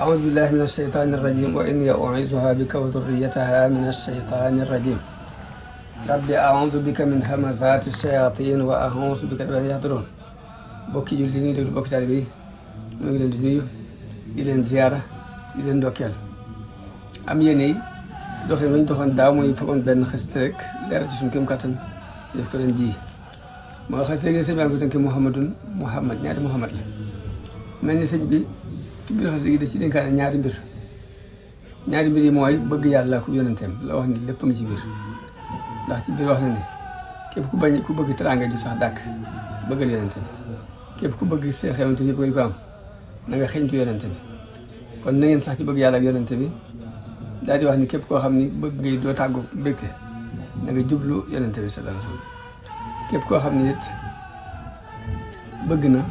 أعوذ بالله من الشيطان الرجيم وإني أعيذها بك وذريتها من الشيطان الرجيم ربي أعوذ بك من همزات الشياطين وأعوذ بك أن يحضرون bokki julli ni déglu bokki taalibe yi ñu ngi leen di nuyu di leen ziyaara di leen ndokkeel am yéene doxin ba ñu doxoon daaw mooy fekkoon benn xasida rek leeral ci suñu kéem kattan def ko leen ji moo xasida gi sëñ bi am ko tënk Muhammad ñaari Muhammad la mel ni sëñ bi ci biir xasida gi da ci dénkaane ñaari mbir yi mooy bëgg yàlla ku yonenteem la wax ni lépp ngi ci biir ndax ci biir wax na ni képp ku bëgg teraanga ju sax dàkk bëggal yonente bi képp ku bëgg seen xewante yëpp nga di ko am na nga xeñtu yonente bi kon na ngeen sax ci bëgg yàlla ak yonente bi daal di wax ni képp koo xam ni bëgg ngay doo tàggu mbégte na nga jublu yonente bi sallallahu alayhi wasallam képp koo xam ni it bëgg na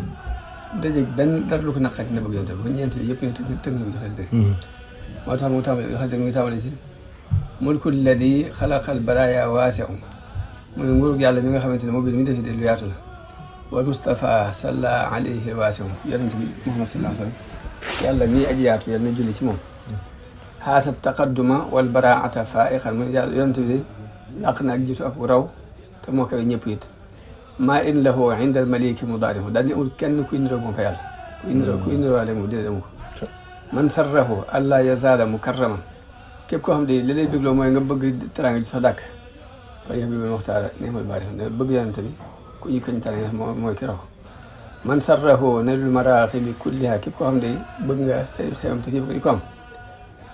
dajeeg benn dara lu ko naqari na bëgg yonente bi kon ñeent yooyu yëpp ne tëg na ko ci xasida moo tax mu tàmbali xasida mi ngi tàmbali ci mulkul ladi xalaqal baraaya waasi'u muy nguurug yàlla mi nga xamante ne moo bind mi defi de lu yaatu la wal Mustafa salla alayhi waasi'u yonent bi Muhammad sallallahu alayhi wa sallam yàlla mii aji yaatu yàlla na julli ci moom xaasa taqadduma wal baraata faiqan mu yàlla yonent bi yàq na ak jiitu ak raw te moo koy ñëpp it maa in lahu inda al maliki mudaarihu daal ni amul kenn kuy niroo moom fa yàlla kuy niroo ale moom déedéet amu ko man sarrahu allah yazaala mukarraman képp koo xam ne li lay bégloo mooy nga bëgg teraanga ji sax dàkk fan yax bi ba muxtaara neemal baari ne bëgg yonente bi ku ñu koñ tane mooy ki raw man sarrahu nelul maraaxibi kulliha képp koo xam ne bëgg nga say xewam te kii bëgg di ko am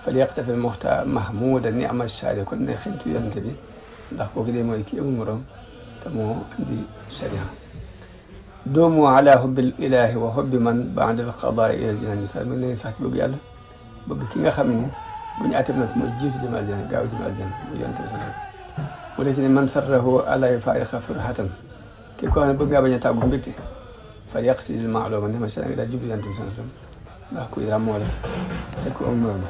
fal yaqtafil muxtaar mahmuda ni amal sharia kon ne xentu yonente bi ndax kooku dee mooy kii amul morom te moo andi sharia doomu ala hubbil ilahi wa hubbi man baada al qadaa ila al jinaan sa mën nañ sax ci bëgg yàlla bëgg ki nga xam ne bu ñu atam nag mooy jiitu jëm aljana gaaw jëm aljana mu yonente bi sallallahu mu def ci ne man sarrahu ala faiqa firhatan képp koo xam ne bëgg ngaa bañ a tàggu mbégte fal yaqsidil ma'luuma ne ma sa nga daal jublu yonente bi sallallahu ndax kuy ràmmoo la te ku am morom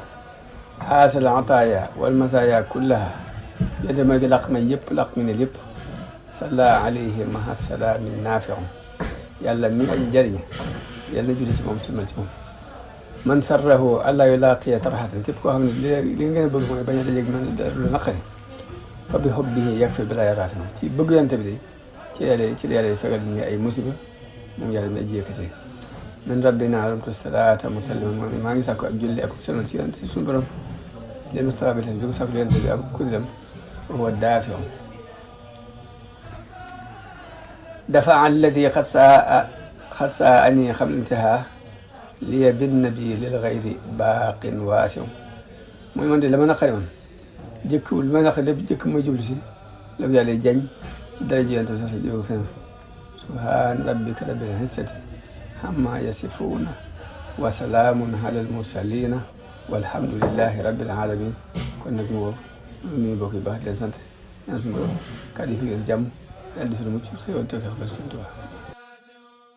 xaasal ataaya wal masaaya kullaha yonente mooy ki laq may yëpp laq mi ne lépp salla alayhi maha salaami naafiu yàlla mi aji jariñ yàlla na julli ci moom sulmal ci moom man sarrahu allah yulaaqiya tarxatan képp koo xam ne li nga gën a bëgg mooy bañ a dajeeg man lu naqari fa bi hubbihi yakfi bilaa yaraafi ci bëgg yonente bi de ci la yàlla fegal ñu ay musiba moom yàlla mi aji yëkkatee min rabbina alamtu salaata musalliman moom maa ngi sàkku ak julli ak sonal ci yonente si suñu borom leen mustafa bi tam di ko sàkku yonente bi ak kuréelam wa daafiu dafa alladi xat saa ani xabla intihaa liya bin nabi lil xayri baaqin waasiw mooy man de la ma naqari woon li ma naqari lépp jëkk mooy jublu si la ko yàlla jañ ci daraja yonent bi sax jóge fenn subhaan rabbika rabbil izzati amma yasifuuna wa salaamun alal mursalina walhamdulillahi rabbil alamin kon nag mu woo nuyu bokk yu baax di leen sant ñaan suñu borom kàddu yi fi leen jàmm daal di fi mucc xéwal tawfiq sant